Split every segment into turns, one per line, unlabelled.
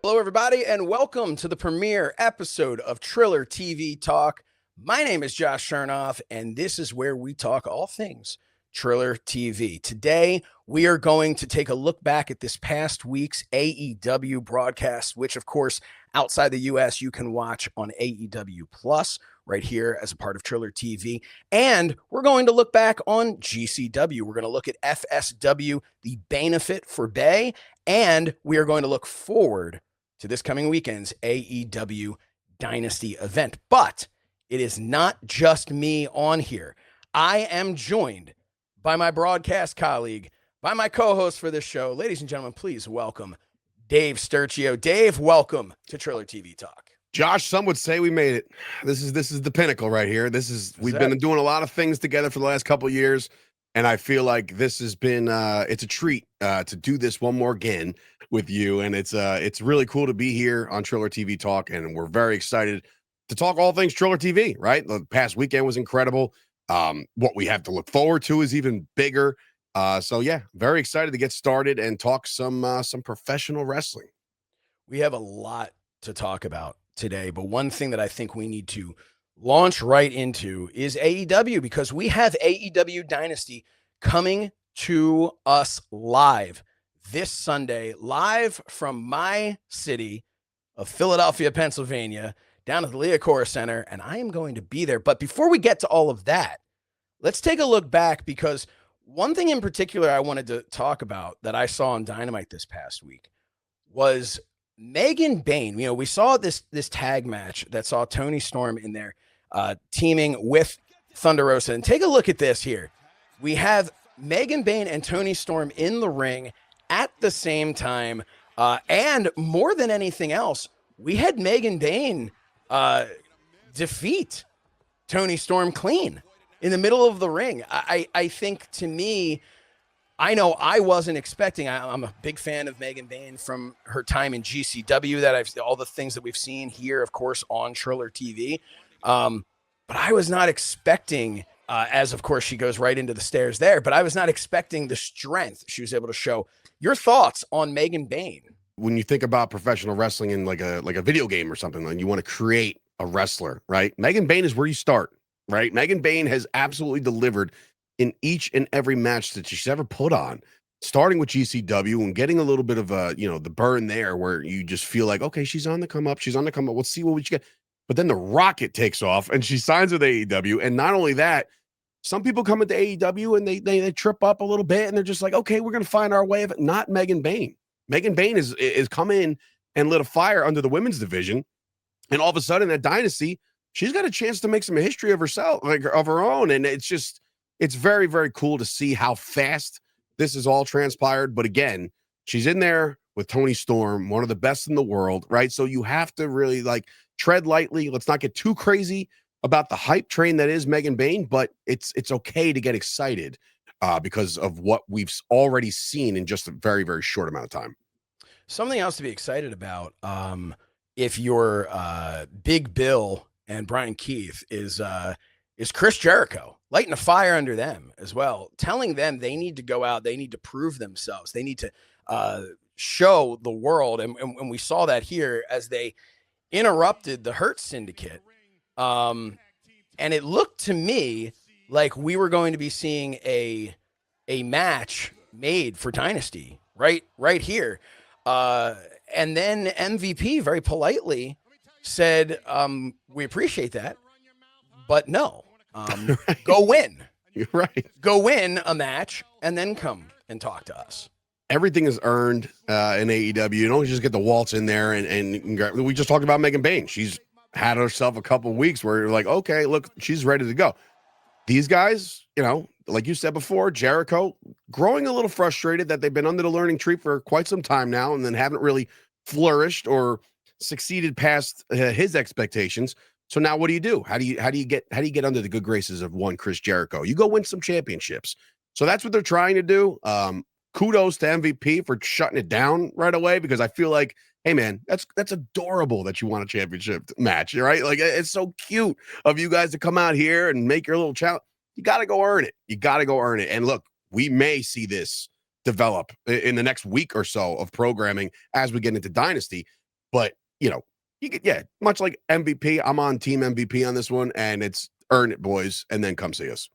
Hello, everybody, and welcome to the premiere episode of TrillerTV Talk. My name is Josh Shernoff, and this is where we talk all things Triller TV. Today, we are going to take a look back at this past week's AEW broadcast, which, of course, outside the U.S., you can watch on AEW Plus right here as a part of Triller TV. And we're going to look back on GCW. We're going to look at FSW, the benefit for Bey, and we are going to look forward to this coming weekend's AEW Dynasty event. But it is not just me on here. I am joined by my broadcast colleague, by my co-host for this show. Ladies and gentlemen, please welcome Dave Sturchio. Dave, welcome to Triller TV Talk.
Josh, some would say we made it. This is the pinnacle right here. We've been doing a lot of things together for the last couple of years, and I feel like this has been it's a treat to do this one more again with you, and it's really cool to be here on Triller TV Talk, and we're very excited to talk all things Triller TV. Right, the past weekend was incredible. What we have to look forward to is even bigger. So yeah, very excited to get started and talk some professional wrestling.
We have a lot to talk about today, but one thing that I think we need to launch right into is AEW, because we have AEW Dynasty coming to us live this Sunday, live from my city of Philadelphia, Pennsylvania, down at the Liacouras Center, and I am going to be there. But before we get to all of that, let's take a look back, because one thing in particular I wanted to talk about that I saw on Dynamite this past week was Megan Bayne. You know, we saw this tag match that saw Toni Storm in there teaming with Thunder Rosa. And take a look at this here. We have Megan Bayne and Toni Storm in the ring at the same time. And more than anything else, we had Megan Bayne defeat Toni Storm clean in the middle of the ring. I think, to me, I know I wasn't expecting. I'm a big fan of Megan Bayne from her time in GCW, all the things that we've seen here, of course, on Triller TV. But I was not expecting, as of course she goes right into the stairs there, but I was not expecting the strength she was able to show. Your thoughts on Megan Bayne?
When you think about professional wrestling in like a video game or something, and you want to create a wrestler, right? Megan Bayne is where you start, right? Megan Bayne has absolutely delivered in each and every match that she's ever put on, starting with GCW and getting a little bit of the burn there, where you just feel like, okay, she's on the come up. Let's see what we get. But then the rocket takes off and she signs with AEW. And not only that, some people come into AEW and they trip up a little bit and they're just like, okay, we're going to find our way of it. Not Megan Bayne. Megan Bayne is come in and lit a fire under the women's division. And all of a sudden at Dynasty, she's got a chance to make some history of herself, like of her own. And it's very, very cool to see how fast this is all transpired. But again, she's in there with Toni Storm, one of the best in the world, right? So you have to really tread lightly. Let's not get too crazy about the hype train that is Megan Bayne, but it's okay to get excited because of what we've already seen in just a very, very short amount of time.
Something else to be excited about, if you're Big Bill and Brian Keith, is Chris Jericho lighting a fire under them as well, telling them they need to go out, they need to prove themselves, they need to show the world. And we saw that here as they interrupted the Hurt Syndicate. And it looked to me like we were going to be seeing a match made for Dynasty right here. And then MVP very politely said, we appreciate that, but no,
Right.
Go win.
You're right.
Go win a match and then come and talk to us.
Everything is earned in AEW. You don't just get the waltz in there and we just talked about Megan Bayne. She's had herself a couple of weeks where you're like, okay, look, she's ready to go. These guys, like you said before, Jericho growing a little frustrated that they've been under the learning tree for quite some time now and then haven't really flourished or succeeded past his expectations. So now what do? How do you get under the good graces of one Chris Jericho? You go win some championships. So that's what they're trying to do. Kudos to MVP for shutting it down right away, because I feel like, hey man, that's adorable that you want a championship match, right? Like, it's so cute of you guys to come out here and make your little challenge. You got to go earn it. And look, we may see this develop in the next week or so of programming as we get into Dynasty. But, you could, much like MVP, I'm on team MVP on this one, and it's earn it, boys, and then come see us.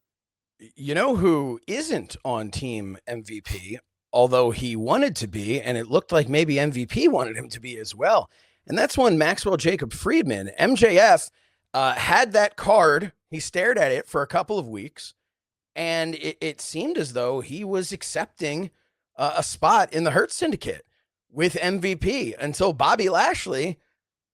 You know who isn't on team MVP, although he wanted to be, and it looked like maybe MVP wanted him to be as well. And that's one Maxwell Jacob Friedman. MJF had that card. He stared at it for a couple of weeks, and it seemed as though he was accepting a spot in the Hurt Syndicate with MVP until Bobby Lashley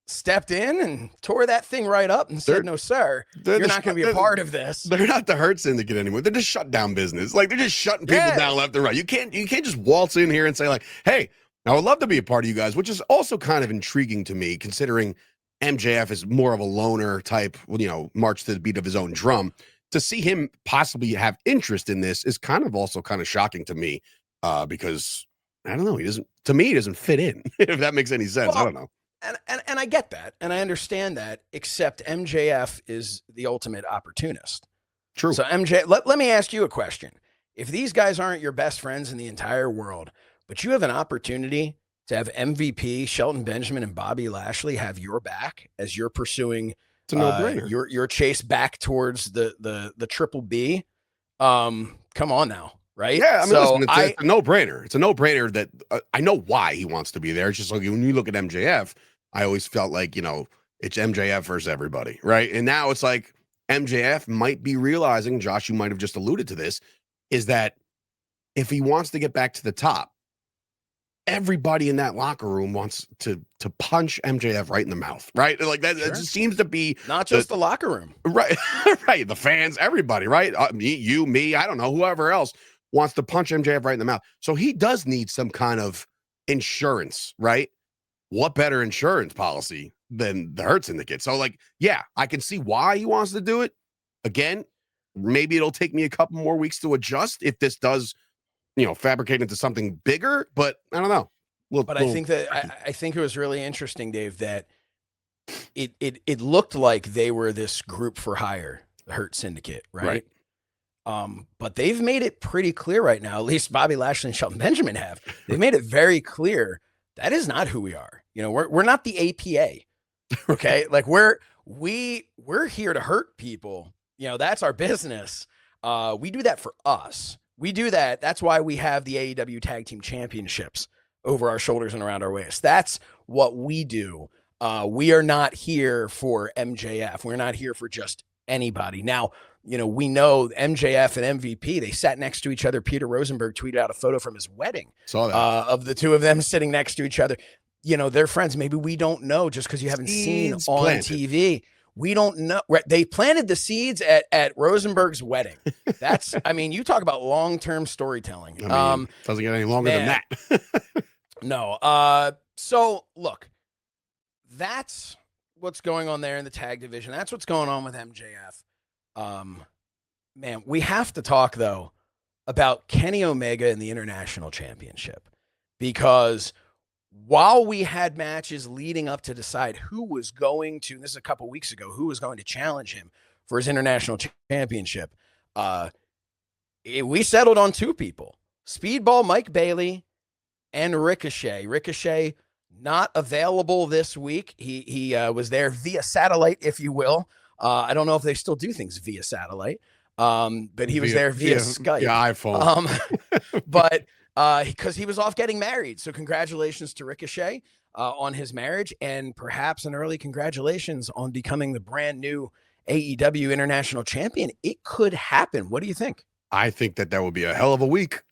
stepped in and tore that thing right up and said, "No, sir, you're not going to be a part of this."
They're not the Hurt Syndicate anymore. They're just shut down business. Like, they're just shutting people down left and right. You can't just waltz in here and say, like, hey, I would love to be a part of you guys, which is also kind of intriguing to me, considering MJF is more of a loner type, march to the beat of his own drum. To see him possibly have interest in this is kind of shocking to me, because I don't know. He doesn't fit in, if that makes any sense.
Well,
I don't know.
And I get that, and I understand that, except MJF is the ultimate opportunist.
True.
So let me ask you a question. If these guys aren't your best friends in the entire world, but you have an opportunity to have MVP, Shelton Benjamin, and Bobby Lashley have your back as you're pursuing
it's a no-brainer.
Your chase back towards the Triple B, come on now. Right?
Yeah, I mean, listen, it's a no-brainer. It's a no-brainer that I know why he wants to be there. It's just like when you look at MJF, I always felt like, it's MJF versus everybody, right? And now it's like MJF might be realizing, Josh, you might have just alluded to this, is that if he wants to get back to the top, everybody in that locker room wants to punch MJF right in the mouth, right? Like that, It just seems to be
not just the locker room,
right? Right, the fans, everybody, right? Me, I don't know, whoever else wants to punch MJF right in the mouth. So he does need some kind of insurance, right? What better insurance policy than the Hurt Syndicate? So, I can see why he wants to do it. Again, maybe it'll take me a couple more weeks to adjust if this does, fabricate into something bigger. But I don't know.
I think I think it was really interesting, Dave, that it looked like they were this group for hire, the Hurt Syndicate, right? But they've made it pretty clear right now, at least Bobby Lashley and Shelton Benjamin have. They've made it very clear that is not who we are. We're not the APA. Okay. Like we're here to hurt people. That's our business. We do that for us. We do that. That's why we have the AEW Tag Team Championships over our shoulders and around our waist. That's what we do. We are not here for MJF. We're not here for just anybody. Now, we know MJF and MVP, they sat next to each other. Peter Rosenberg tweeted out a photo from his wedding.
Saw that.
Of the two of them sitting next to each other. They're friends. Maybe we don't know just because you haven't seen on TV. We don't know. They planted the seeds at Rosenberg's wedding. That's, you talk about long-term storytelling.
Doesn't get any longer than that.
No. So look, that's what's going on there in the tag division. That's what's going on with MJF. Man, we have to talk though about Kenny Omega and the International Championship, because while we had matches leading up to decide who was going to, this is a couple weeks ago, who was going to challenge him for his International Championship, we settled on two people: Speedball Mike Bailey and Ricochet. Ricochet not available this week. He was there via satellite, if you will. I don't know if they still do things via satellite, but he was there via Skype.
Yeah, iPhone.
But because he was off getting married. So congratulations to Ricochet on his marriage, and perhaps an early congratulations on becoming the brand new AEW International Champion. It could happen. What do you think?
I think that would be a hell of a week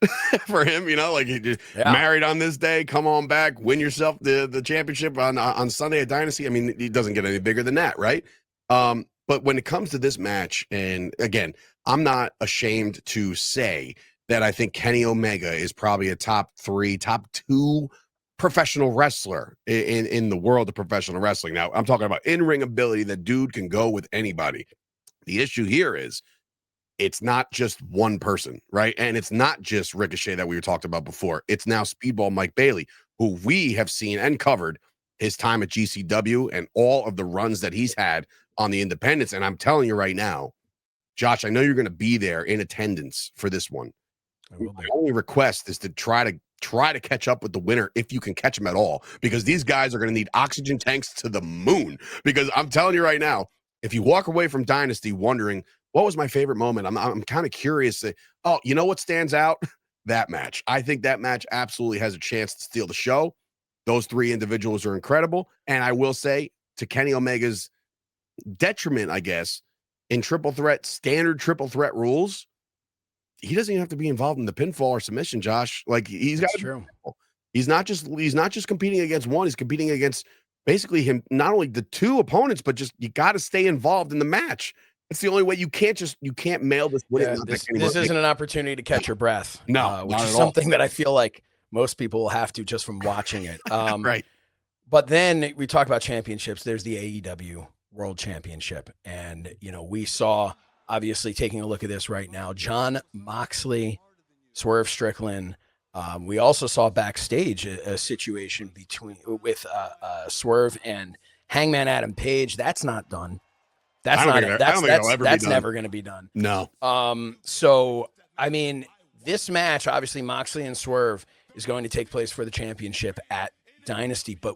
for him. He just married on this day, come on back, win yourself the championship on Sunday at Dynasty. It doesn't get any bigger than that, right? But when it comes to this match, and again, I'm not ashamed to say that I think Kenny Omega is probably a top 3, top 2 professional wrestler in the world of professional wrestling. Now, I'm talking about in-ring ability. The dude can go with anybody. The issue here is it's not just one person, right? And it's not just Ricochet that we were talking about before. It's now Speedball Mike Bailey, who we have seen and covered his time at GCW and all of the runs that he's had on the independents. And I'm telling you right now, Josh, I know you're going to be there in attendance for this one. My only request is to try to try to catch up with the winner if you can catch them at all, because these guys are going to need oxygen tanks to the moon. Because I'm telling you right now, if you walk away from Dynasty wondering what was my favorite moment, I'm kind of curious. Oh, you know what stands out? That match. I think that match absolutely has a chance to steal the show. Those three individuals are incredible. And I will say, to Kenny Omega's detriment, I guess, in standard triple threat rules, he doesn't even have to be involved in the pinfall or submission, Josh. Like, he's got
true.
He's not just competing against one, he's competing against basically him, not only the two opponents, but just you got to stay involved in the match. It's the only way. You can't mail this win.
Yeah, this isn't an opportunity to catch your breath.
No,
which is something that I feel like most people will have to just from watching it.
Right.
But then we talk about championships. There's the AEW World Championship. And, we saw, obviously taking a look at this right now, Jon Moxley, Swerve Strickland. We also saw backstage a situation with Swerve and Hangman Adam Page. That's not done. That's never going to be done.
No.
So, I mean, this match, obviously Moxley and Swerve is going to take place for the championship at Dynasty. But,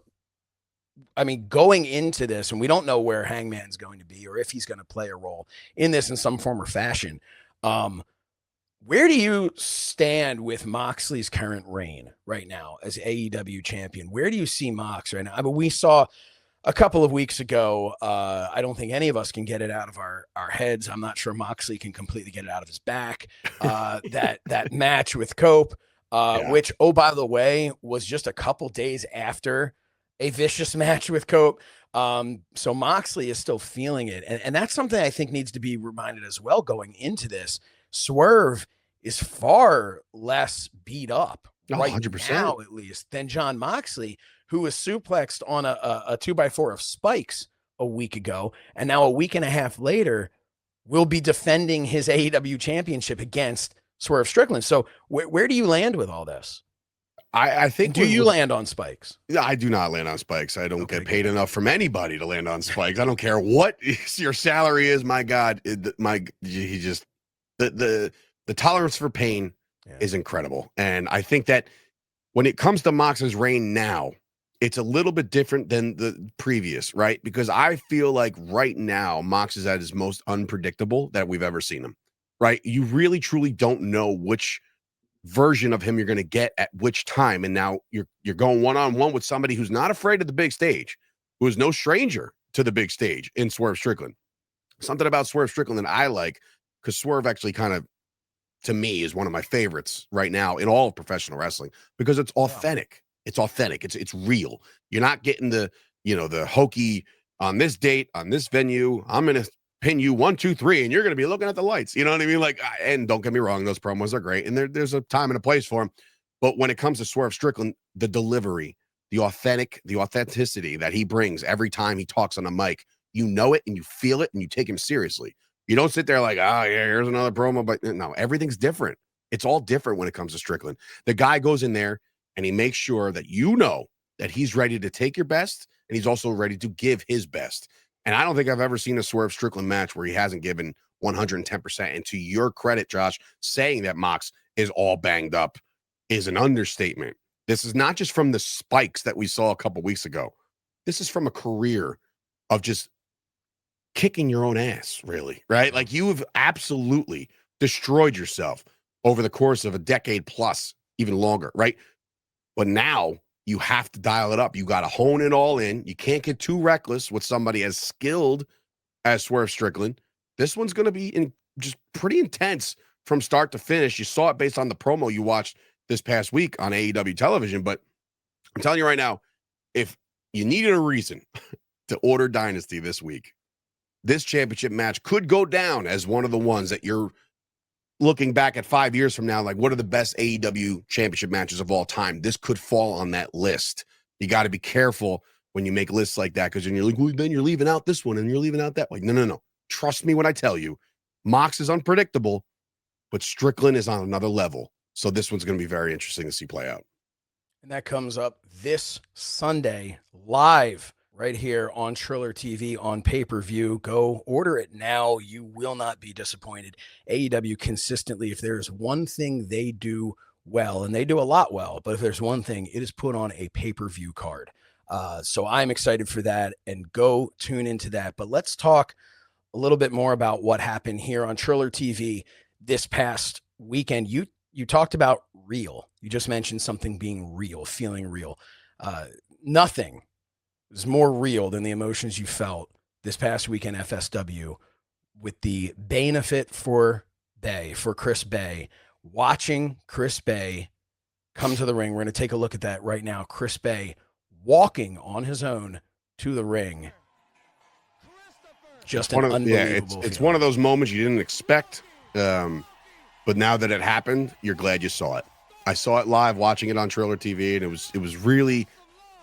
I mean, going into this, and we don't know where Hangman's going to be or if he's going to play a role in this in some form or fashion. Where do you stand with Moxley's current reign right now as AEW champion? Where do you see Mox right now? I mean, we saw a couple of weeks ago, I don't think any of us can get it out of our heads. I'm not sure Moxley can completely get it out of his back. That match with Cope, which, oh, by the way, was just a couple days after a vicious match with Cope. So Moxley is still feeling it. And that's something I think needs to be reminded as well going into this. Swerve is far less beat up right
100%.
now, at least, than Jon Moxley, who was suplexed on a 2x4 of spikes a week ago. And now a week and a half later will be defending his AEW championship against Swerve Strickland. So where do you land with all this?
I think.
Do you land on spikes?
I do not land on spikes. I don't get paid enough from anybody to land on spikes. I don't care what your salary is. My God, the tolerance for pain is incredible. And I think that when it comes to Mox's reign now, it's a little bit different than the previous, right? Because I feel like right now Mox is at his most unpredictable that we've ever seen him, right? You really truly don't know which version of him you're going to get at which time. And now you're going one-on-one with somebody who's not afraid of the big stage, who is no stranger to the big stage in Swerve Strickland. Something about Swerve Strickland that I like, because Swerve actually kind of, to me, is one of my favorites right now in all of professional wrestling, because it's authentic. It's authentic. It's real. You're not getting the hokey on this date, on this venue. I'm going to pin you 1, 2, 3, and you're going to be looking at the lights. You know what I mean? Like, and don't get me wrong, those promos are great, and there's a time and a place for them. But when it comes to Swerve Strickland, the delivery, the authenticity that he brings every time he talks on the mic, you know it and you feel it and you take him seriously. You don't sit there like, yeah, here's another promo. But no, everything's different. It's all different when it comes to Strickland. The guy goes in there and he makes sure that you know that he's ready to take your best, and he's also ready to give his best. And I don't think I've ever seen a Swerve Strickland match where he hasn't given 110%. And to your credit, Josh, saying that Mox is all banged up is an understatement. This is not just from the spikes that we saw a couple weeks ago. This is from a career of just kicking your own ass, really, right? Like, you have absolutely destroyed yourself over the course of a decade plus, even longer, right? But now you have to dial it up. You got to hone it all in. You can't get too reckless with somebody as skilled as Swerve Strickland. This one's going to be just pretty intense from start to finish. You saw it based on the promo you watched this past week on AEW television. But I'm telling you right now, if you needed a reason to order Dynasty this week, this championship match could go down as one of the ones that you're looking back at 5 years from now, like, what are the best AEW championship matches of all time? This could fall on that list. You got to be careful when you make lists like that, because then you're like, well, then you're leaving out this one and you're leaving out that one. No. Trust me when I tell you, Mox is unpredictable, but Strickland is on another level. So this one's going to be very interesting to see play out.
And that comes up this Sunday live right here on Triller TV on pay-per-view. Go order it now. You will not be disappointed. AEW consistently, if there is one thing they do well, and they do a lot well. But if there's one thing, it is put on a pay-per-view card. So I'm excited for that, and go tune into that. But let's talk a little bit more about what happened here on Triller TV this past weekend. You talked about real. You just mentioned something being real, feeling real. Nothing is more real than the emotions you felt this past weekend FSW with the benefit for Bey, for Chris Bey, watching Chris Bey come to the ring. We're going to take a look at that right now. Chris Bey walking on his own to the ring. Just an unbelievable
it's one of those moments you didn't expect. But now that it happened, you're glad you saw it. I saw it live, watching it on Triller TV, and it was really,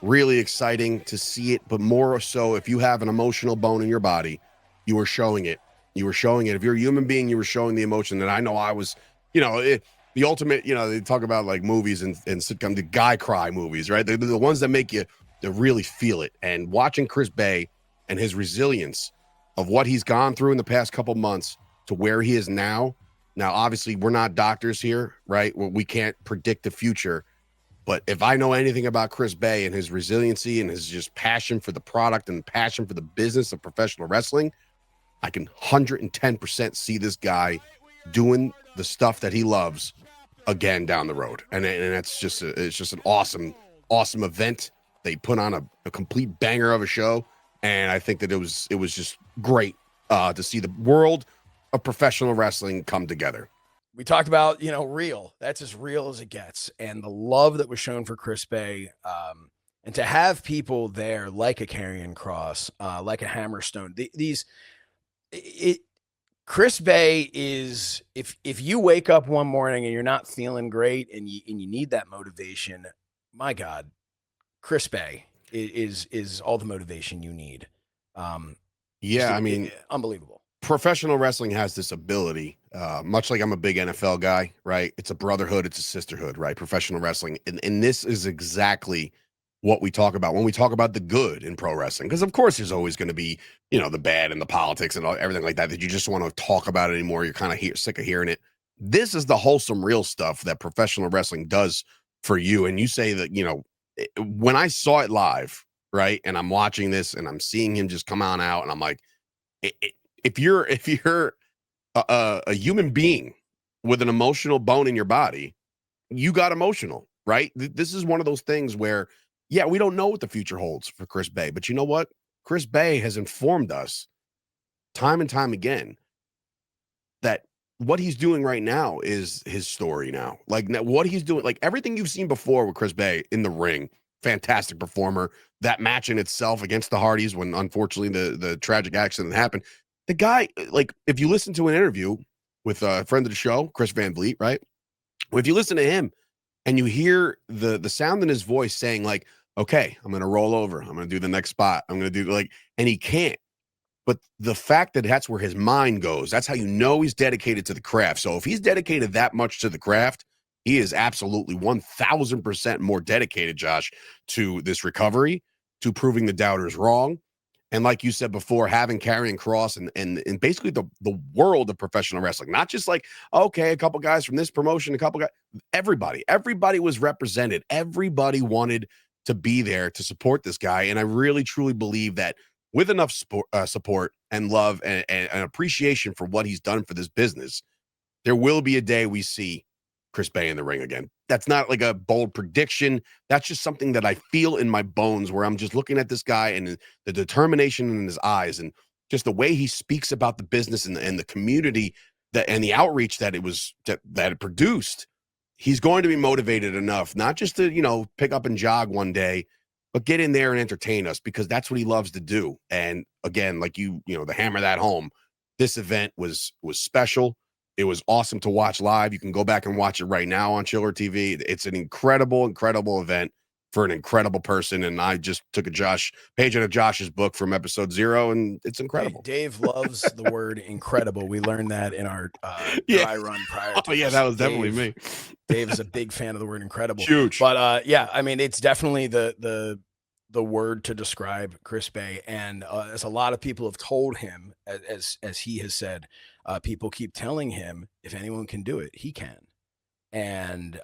really exciting to see it. But more so, if you have an emotional bone in your body, you were showing it. You were showing it. If you're a human being, you were showing the emotion. And I know I was, the ultimate, they talk about like movies and sitcom, the guy cry movies, right? They're the ones that make you to really feel it. And watching Chris Bey and his resilience of what he's gone through in the past couple months to where he is now. Now, obviously, we're not doctors here, right? We can't predict the future. But if I know anything about Chris Bey and his resiliency and his just passion for the product and passion for the business of professional wrestling, I can 110% see this guy doing the stuff that he loves again down the road. And it's just an awesome event. They put on a complete banger of a show. And I think that it was just great to see the world of professional wrestling come together.
We talked about, real. That's as real as it gets. And the love that was shown for Chris Bey, and to have people there like a Karrion Kross, like a Hammerstone, Chris Bey is, if you wake up one morning and you're not feeling great and you need that motivation, my God, Chris Bey is all the motivation you need. Unbelievable.
Professional wrestling has this ability, much like I'm a big NFL guy, right? It's a brotherhood, it's a sisterhood, right? Professional wrestling. And this is exactly what we talk about when we talk about the good in pro wrestling. Because of course there's always going to be, the bad and the politics and everything like that you just want to talk about anymore. You're kind of sick of hearing it. This is the wholesome, real stuff that professional wrestling does for you. And you say that, when I saw it live, right? And I'm watching this and I'm seeing him just come on out and I'm like, if you're a human being with an emotional bone in your body, you got emotional, right? This is one of those things where, yeah, we don't know what the future holds for Chris Bey, but you know what? Chris Bey has informed us time and time again that what he's doing right now is his story now. Like what he's doing, like everything you've seen before with Chris Bey in the ring, fantastic performer. That match in itself against the Hardys when unfortunately the tragic accident happened. The guy, like, if you listen to an interview with a friend of the show, Chris Van Vliet, right? Well, if you listen to him and you hear the sound in his voice saying like, okay, I'm going to roll over. I'm going to do the next spot. I'm going to do and he can't. But the fact that that's where his mind goes, that's how you know he's dedicated to the craft. So if he's dedicated that much to the craft, he is absolutely 1,000% more dedicated, Josh, to this recovery, to proving the doubters wrong. And like you said before, having Karrion Kross and basically the world of professional wrestling, not just like, okay, a couple guys from this promotion, a couple guys, everybody was represented. Everybody wanted to be there to support this guy. And I really, truly believe that with enough support and love and appreciation for what he's done for this business, there will be a day we see Chris Bey in the ring again. That's not like a bold prediction. That's just something that I feel in my bones where I'm just looking at this guy and the determination in his eyes and just the way he speaks about the business and the community and the outreach that it produced. He's going to be motivated enough, not just to, pick up and jog one day, but get in there and entertain us because that's what he loves to do. And again, like to hammer that home, this event was special. It was awesome to watch live. You can go back and watch it right now on Triller TV. It's an incredible, incredible event for an incredible person. And I just took a page out of Josh's book from episode 0, and it's incredible.
Dave loves the word incredible. We learned that in our dry run prior to
this. That was definitely me.
Dave is a big fan of the word incredible.
Huge.
But it's definitely the word to describe Chris Bey. And as a lot of people have told him, as he has said, people keep telling him, if anyone can do it, he can. and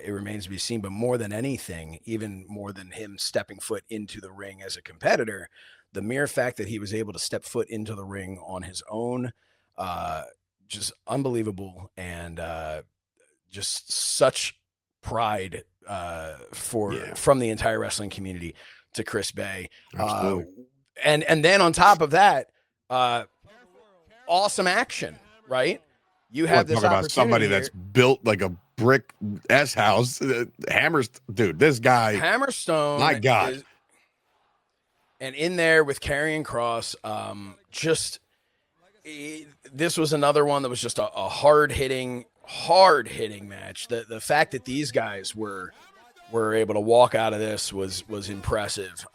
it remains to be seen. But more than anything, even more than him stepping foot into the ring as a competitor, the mere fact that he was able to step foot into the ring on his own, just unbelievable, and just such pride from the entire wrestling community to Chris Bey. And then on top of that, awesome action, right? You have this opportunity
about somebody that's built like a brick S house. Dude, this guy
Hammerstone,
my God.
And in there with Karrion Kross, this was another one that was just a hard hitting match. The fact that these guys were able to walk out of this was impressive.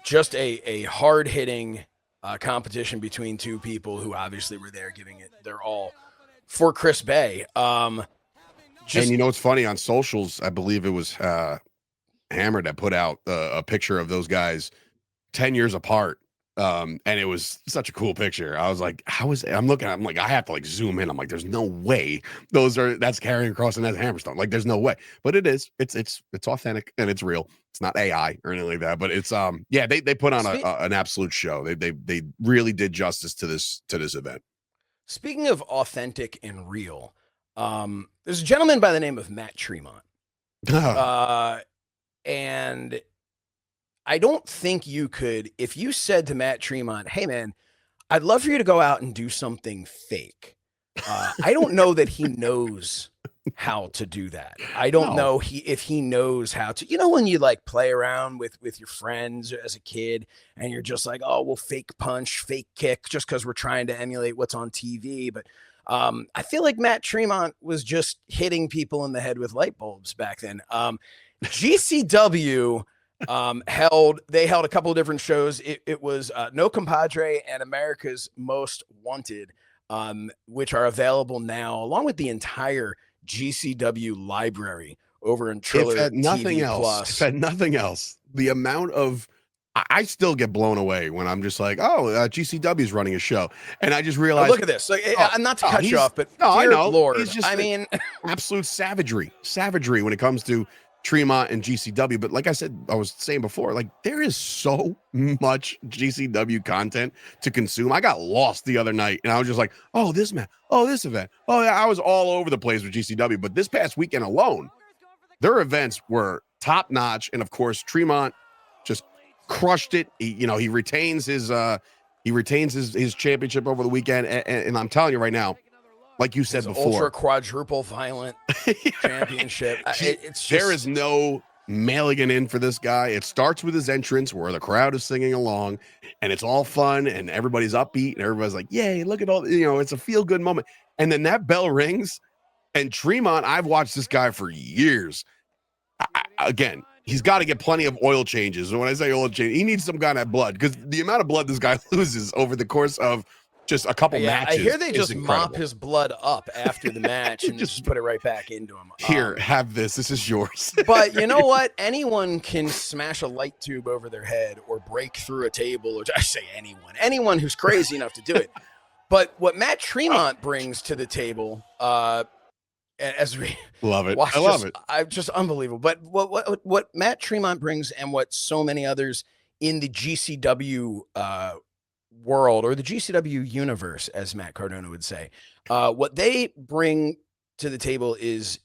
Just a hard hitting competition between two people who obviously were there giving it their all for Chris Bey.
And you know what's funny, on socials, I believe it was Hammer that put out a picture of those guys 10 years apart. And it was such a cool picture. I was like, I'm like, I have to like zoom in. I'm like, there's no way that's Karrion Kross and that's Hammerstone. Like, there's no way. But it is. It's authentic and it's real. It's not AI or anything like that. But it's they put on an absolute show. They really did justice to this event.
Speaking of authentic and real, there's a gentleman by the name of Matt Tremont. And I don't think you could, if you said to Matt Tremont, hey man, I'd love for you to go out and do something fake. I don't know that he knows how to do that. I don't know if he knows how to, when you like play around with your friends as a kid and you're just like, oh, we'll fake punch, fake kick, just because we're trying to emulate what's on TV. But I feel like Matt Tremont was just hitting people in the head with light bulbs back then. GCW held a couple of different shows. It was No Compadre and America's Most Wanted, which are available now along with the entire GCW library over in TrillerTV Plus.
If had nothing else, the amount of I still get blown away when I'm just like, GCW is running a show, and I just realize,
look at this. Like, I'm not to cut you off, but
I know,
Lord,
he's just, absolute savagery when it comes to Tremont and GCW. But like I was saying before, like, there is so much GCW content to consume. I got lost the other night and I was just like, oh, this man, oh, this event. Oh yeah, I was all over the place with GCW. But this past weekend alone, their events were top notch. And of course, Tremont just crushed it. He retains his championship over the weekend. And I'm telling you right now, like you said before,
ultra quadruple violent championship.
There is no mailing it in for this guy. It starts with his entrance where the crowd is singing along and it's all fun and everybody's upbeat and everybody's like, yay, look at all, it's a feel good moment. And then that bell rings and Tremont, I've watched this guy for years. Again, he's got to get plenty of oil changes. And when I say oil change, he needs some kind of blood, because the amount of blood this guy loses over the course of just a couple matches.
I hear they just mop his blood up after the match and just put it right back into him.
Here, have this. This is yours.
But you know what? Anyone can smash a light tube over their head or break through a table, or I say anyone who's crazy enough to do it. But what Matt Tremont brings to the table, as we
love it, I love it.
I'm just unbelievable. But what Matt Tremont brings, and what so many others in the GCW world, or the GCW universe, as Matt Cardona would say, what they bring to the table is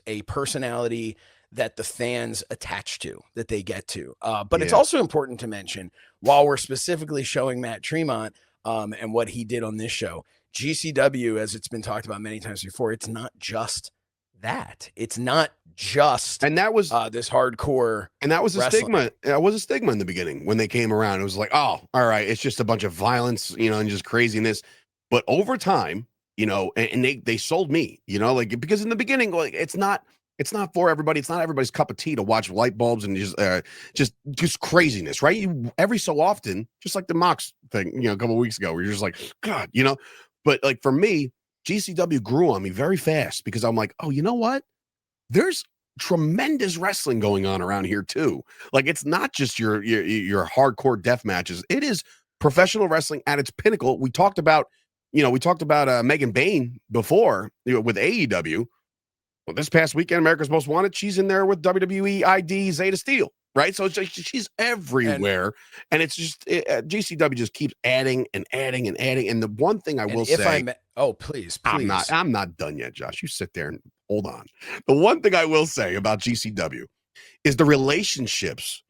a personality that the fans attach to, that they get to. But it's also important to mention, while we're specifically showing Matt Tremont and what he did on this show, GCW, as it's been talked about many times before, it's not just that. It's not just,
and that was
this hardcore,
and that was a
wrestling.
stigma. That was a stigma in the beginning when they came around. It was like, oh, all right, it's just a bunch of violence, and just craziness. But over time, and they sold me, like, because in the beginning, like, it's not for everybody. It's not everybody's cup of tea to watch light bulbs and just craziness, right? Every so often, just like the Mox thing, a couple of weeks ago, where you're just like, God, But like for me, GCW grew on me very fast, because I'm like, oh, you know what? There's tremendous wrestling going on around here too. Like, it's not just your hardcore death matches. It is professional wrestling at its pinnacle. We talked about Megan Bain before, with AEW. Well, this past weekend, America's Most Wanted, she's in there with WWE ID Zeta Steel, right? So it's like she's everywhere, and it's just GCW just keeps adding and adding and adding. And the one thing I will say,
please,
I'm not done yet, Josh. You sit there and hold on. The one thing I will say about GCW is the relationships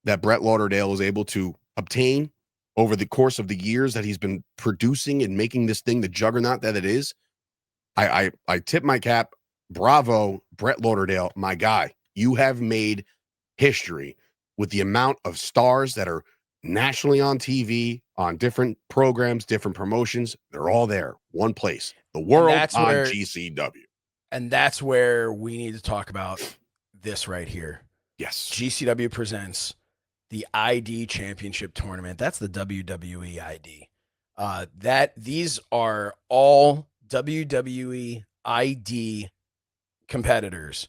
that Brett Lauderdale is able to obtain over the course of the years that he's been producing and making this thing the juggernaut that it is. I tip my cap. Bravo, Brett Lauderdale, my guy. You have made history with the amount of stars that are nationally on TV, on different programs, different promotions. They're all there, one place, the world on GCW.
And that's where we need to talk about this right here.
Yes.
GCW presents the ID Championship Tournament. That's the WWE ID. These are all WWE ID competitors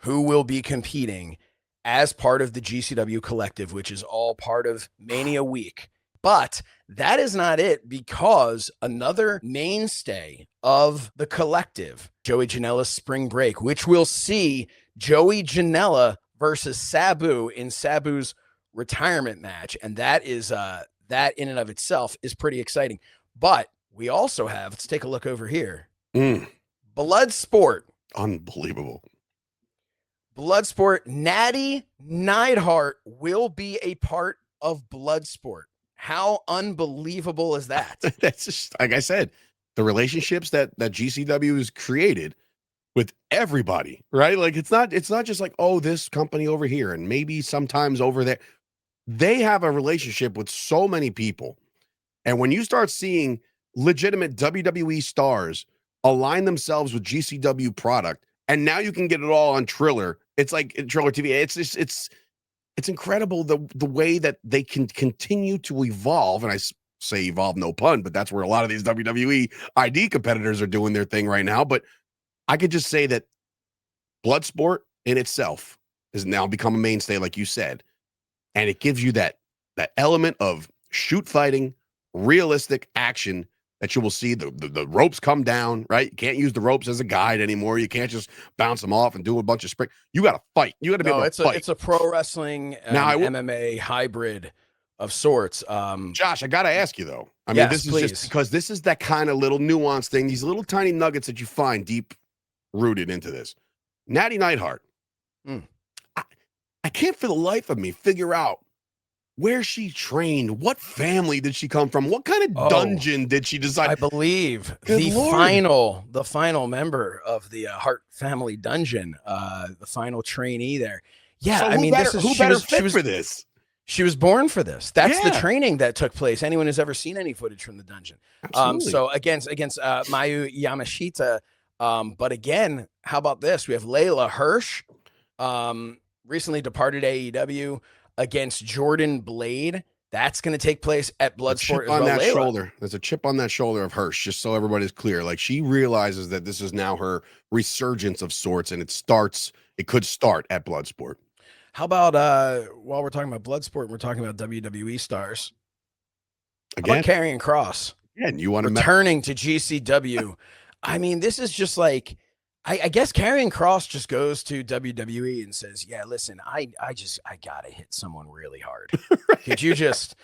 who will be competing as part of the GCW collective, which is all part of Mania Week. But that is not it, because another mainstay of the collective, Joey Janela's Spring Break, which we'll see Joey Janela versus Sabu in Sabu's retirement match. And that is that in and of itself is pretty exciting. But we also have, let's take a look over here. Bloodsport.
Unbelievable.
Bloodsport. Natty Neidhart will be a part of Bloodsport. How unbelievable is that?
That's just, like I said, the relationships that GCW has created with everybody, right? Like it's not just like, oh, this company over here and maybe sometimes over there. They have a relationship with so many people. And when you start seeing legitimate WWE stars align themselves with GCW product, and now you can get it all on Triller. It's like Triller TV. It's incredible the way that they can continue to evolve. And I say evolve, no pun, but that's where a lot of these WWE ID competitors are doing their thing right now. But I could just say that Bloodsport in itself has now become a mainstay, like you said, and it gives you that element of shoot fighting, realistic action that you will see. The ropes come down, right? You can't use the ropes as a guide anymore. You can't just bounce them off and do a bunch of spring. You got to fight. You got to be able to fight.
It's a pro wrestling MMA hybrid of sorts.
Josh, I got to ask you though. I mean, this is just because this is that kind of little nuance thing, these little tiny nuggets that you find deep rooted into this. Natty Neidhart. I can't for the life of me figure out where she trained. What family did she come from? What kind of dungeon did she decide?
I believe the final member of the Hart family dungeon, the final trainee there. Yeah,
so who better fit for this?
She was born for this. That's the training that took place. Anyone who's ever seen any footage from the dungeon. So against Mayu Yamashita. But again, how about this? We have Layla Hirsch, recently departed AEW, against Jordan Blade. That's going to take place at Bloodsport as well.
That shoulder. There's a chip on that shoulder of Hirsch, just so everybody's clear. Like, she realizes that this is now her resurgence of sorts, and it could start at Bloodsport.
How about while we're talking about Bloodsport, we're talking about WWE stars.
Again,
Karrion Kross.
Yeah, and you want to
returning to GCW. I mean, this is just like, I guess Karrion Kross just goes to WWE and says, yeah, listen, I gotta hit someone really hard. Right. Could you just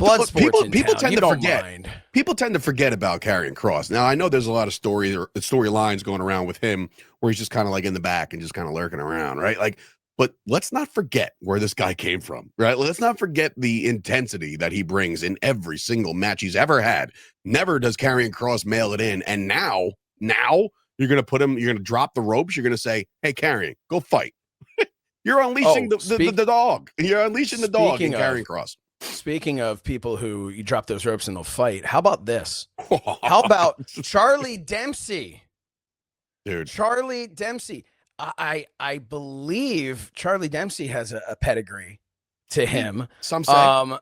Bloodsport?
People tend to forget. People tend to forget about Karrion Kross. Now, I know there's a lot of storylines going around with him where he's just kind of like in the back and just kind of lurking around, right? Like, but let's not forget where this guy came from, right? Let's not forget the intensity that he brings in every single match he's ever had. Never does Karrion Kross mail it in. And now you're going to put him, you're going to drop the ropes. You're going to say, hey, Karrion, go fight. You're unleashing the dog. You're unleashing the dog in Karrion Kross.
Speaking of people who you drop those ropes and they'll fight, how about this? How about Charlie Dempsey?
Dude.
Charlie Dempsey. I believe Charlie Dempsey has a pedigree to him.
Some say.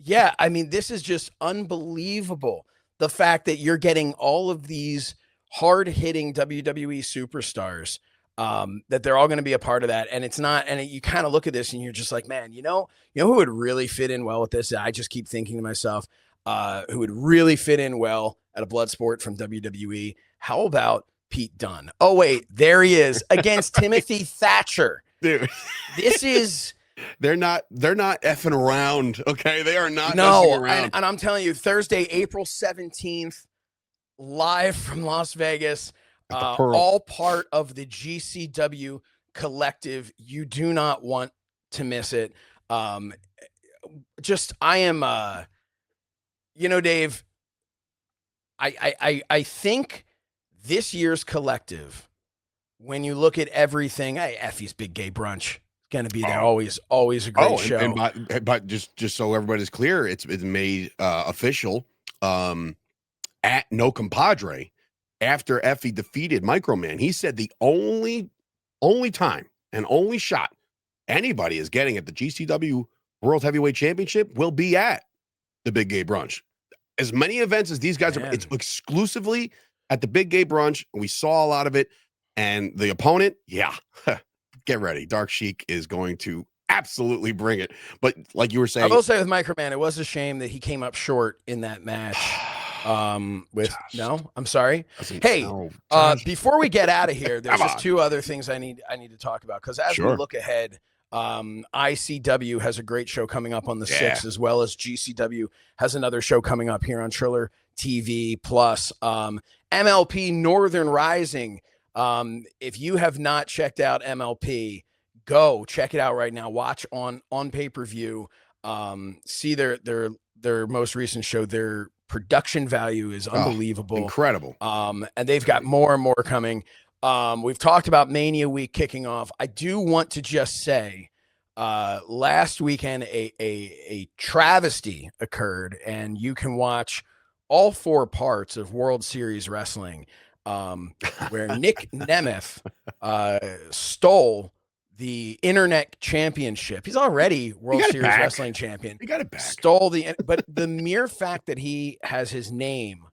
Yeah, I mean, this is just unbelievable. The fact that you're getting all of these hard-hitting WWE superstars, that they're all going to be a part of that. And it's not, and you kind of look at this and you're just like, man, you know who would really fit in well with this? I just keep thinking to myself, who would really fit in well at a Bloodsport from WWE? How about Pete Dunne. Oh, wait, there he is against Timothy Thatcher.
Dude.
This is...
They're not effing around, okay? They are not
no,
messing around.
And I'm telling you, Thursday, April 17th, live from Las Vegas, all part of the GCW collective. You do not want to miss it. I am, Dave, I think this year's collective, when you look at everything, Effie's Big Gay Brunch, going to be there. Always a great show.
And but just so everybody's clear, it's made official at No Compadre after Effie defeated Microman. He said the only time and only shot anybody is getting at the GCW World Heavyweight Championship will be at the Big Gay Brunch. As many events as these guys are, it's exclusively at the Big Gay Brunch. We saw a lot of it. And the opponent, get ready. Dark Sheik is going to absolutely bring it. But like you were saying,
I will say with Microman, it was a shame that he came up short in that match. I'm sorry. Hey, before we get out of here, there's just two other things I need to talk about, because as we look ahead, ICW has a great show coming up on the 6th, as well as GCW has another show coming up here on Triller TV Plus. MLP Northern Rising. If you have not checked out MLP, go check it out right now. Watch on pay-per-view. See their most recent show. Their production value is unbelievable.
Incredible.
And they've got more and more coming. We've talked about Mania Week kicking off. I do want to just say, last weekend, a travesty occurred, and you can watch all 4 parts of World Series Wrestling, where Nick Nemeth stole the Internet Championship. He's already World Series Wrestling champion.
He got it back.
But the mere fact that he has his name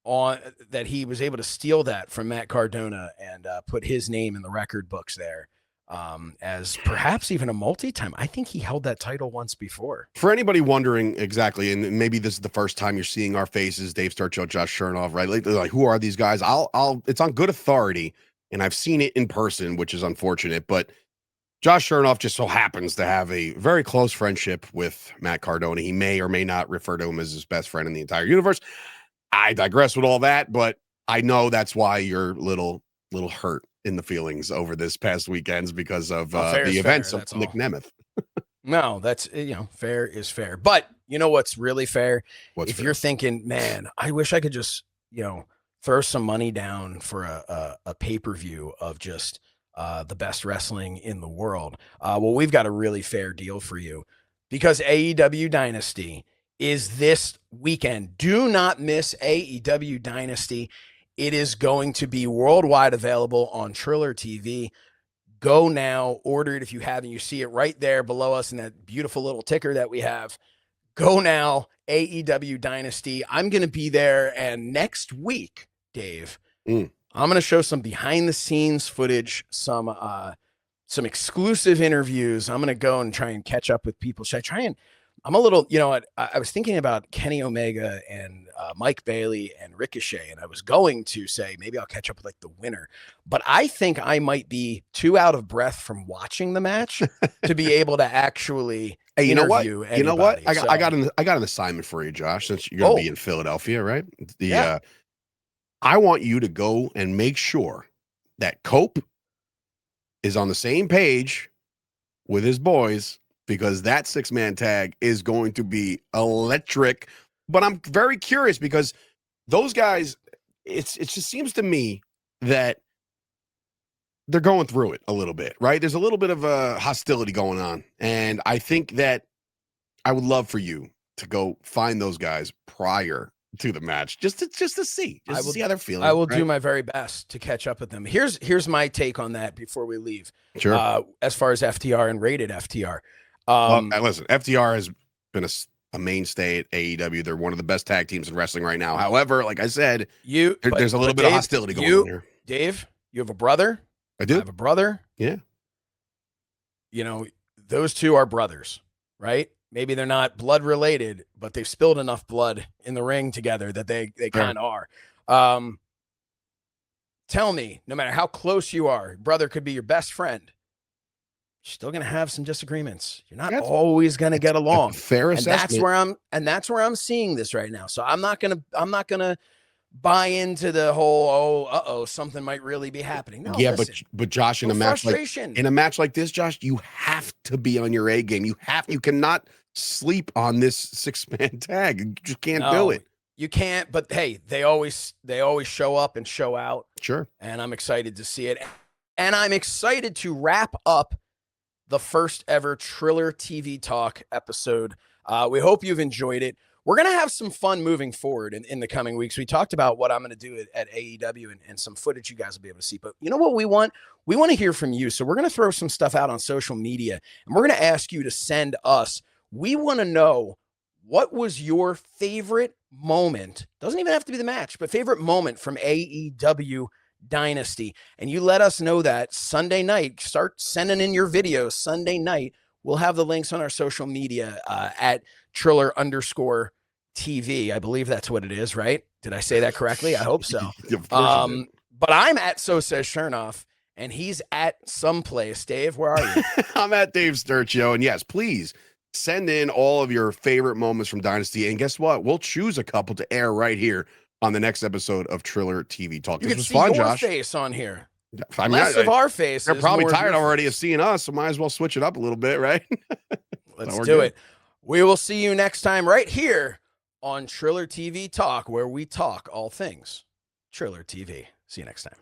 on, that he was able to steal that from Matt Cardona and put his name in the record books there, as perhaps even a multi-time. I think he held that title once before.
For anybody wondering exactly, and maybe this is the first time you're seeing our faces, Dave Sturchio, Josh Shernoff, right? Like, who are these guys? It's on good authority, and I've seen it in person, which is unfortunate, but Josh Shernoff just so happens to have a very close friendship with Matt Cardona. He may or may not refer to him as his best friend in the entire universe. I digress with all that, but I know that's why you're little hurt in the feelings over this past weekends, because of the events of Nick Nemeth.
No, that's, fair is fair. But you know what's really fair? If you're thinking, man, I wish I could just, throw some money down for a pay-per-view of just the best wrestling in the world. Well, we've got a really fair deal for you, because AEW Dynasty is this weekend. Do not miss AEW Dynasty. It is going to be worldwide available on Triller TV. Go now, order it if you haven't. You see it right there below us in that beautiful little ticker that we have. Go now, AEW Dynasty. I'm going to be there, and next week, Dave, I'm going to show some behind-the-scenes footage, some exclusive interviews. I'm going to go and try and catch up with people. Should I try and... I'm a little, I was thinking about Kenny Omega and Mike Bailey and Ricochet, and I was going to say maybe I'll catch up with like the winner, but I think I might be too out of breath from watching the match to be able to actually interview anybody.
You know what? I got an assignment for you, Josh, since you're going to be in Philadelphia, right? I want you to go and make sure that Cope is on the same page with his boys, because that 6-man tag is going to be electric. But I'm very curious, because those guys, it just seems to me that they're going through it a little bit, right? There's a little bit of a hostility going on. And I think that I would love for you to go find those guys prior to the match, just to see how they're feeling.
I will do my very best to catch up with them. Here's my take on that before we leave.
Sure.
As far as FTR and rated FTR.
Listen, FTR has been a mainstay at AEW. They're one of the best tag teams in wrestling right now. However, like I said, there's a little bit of hostility going on here.
Dave, you have a brother?
I do.
I have a brother.
Yeah.
Those two are brothers, right? Maybe they're not blood related, but they've spilled enough blood in the ring together that they kind of are. tell me, no matter how close you are, brother could be your best friend. You're still going to have some disagreements. You're not always going to get along.
Fair assessment.
That's where I'm seeing this right now. So I'm not going to buy into the whole, something might really be happening. No,
yeah,
listen,
but Josh, in a match like this, Josh, you have to be on your A game. You cannot sleep on this 6-man tag. You just can't do it.
You can't, but hey, they always show up and show out.
Sure.
And I'm excited to see it. And I'm excited to wrap up the first ever Triller TV Talk episode. We hope you've enjoyed it. We're going to have some fun moving forward in the coming weeks. We talked about what I'm going to do at AEW and some footage you guys will be able to see. But you know what we want? We want to hear from you. So we're going to throw some stuff out on social media, and we're going to ask you to send us. We want to know, what was your favorite moment? Doesn't even have to be the match, but favorite moment from AEW Dynasty. And you let us know that Sunday night. Start sending in your videos Sunday night. We'll have the links on our social media at Triller_TV. I believe that's what it is, right? Did I say that correctly? I hope so. But I'm at So Says Shernoff, and he's at someplace. Dave, where are you?
I'm at Dave Sturchio. And yes, please send in all of your favorite moments from Dynasty. And guess what? We'll choose a couple to air right here on the next episode of Triller TV Talk.
This
was fun, Josh.
Face on here.
I mean,
less of our faces.
They're probably tired already of seeing us, so might as well switch it up a little bit, right?
Let's do it. We will see you next time right here on Triller TV Talk, where we talk all things Triller TV. See you next time.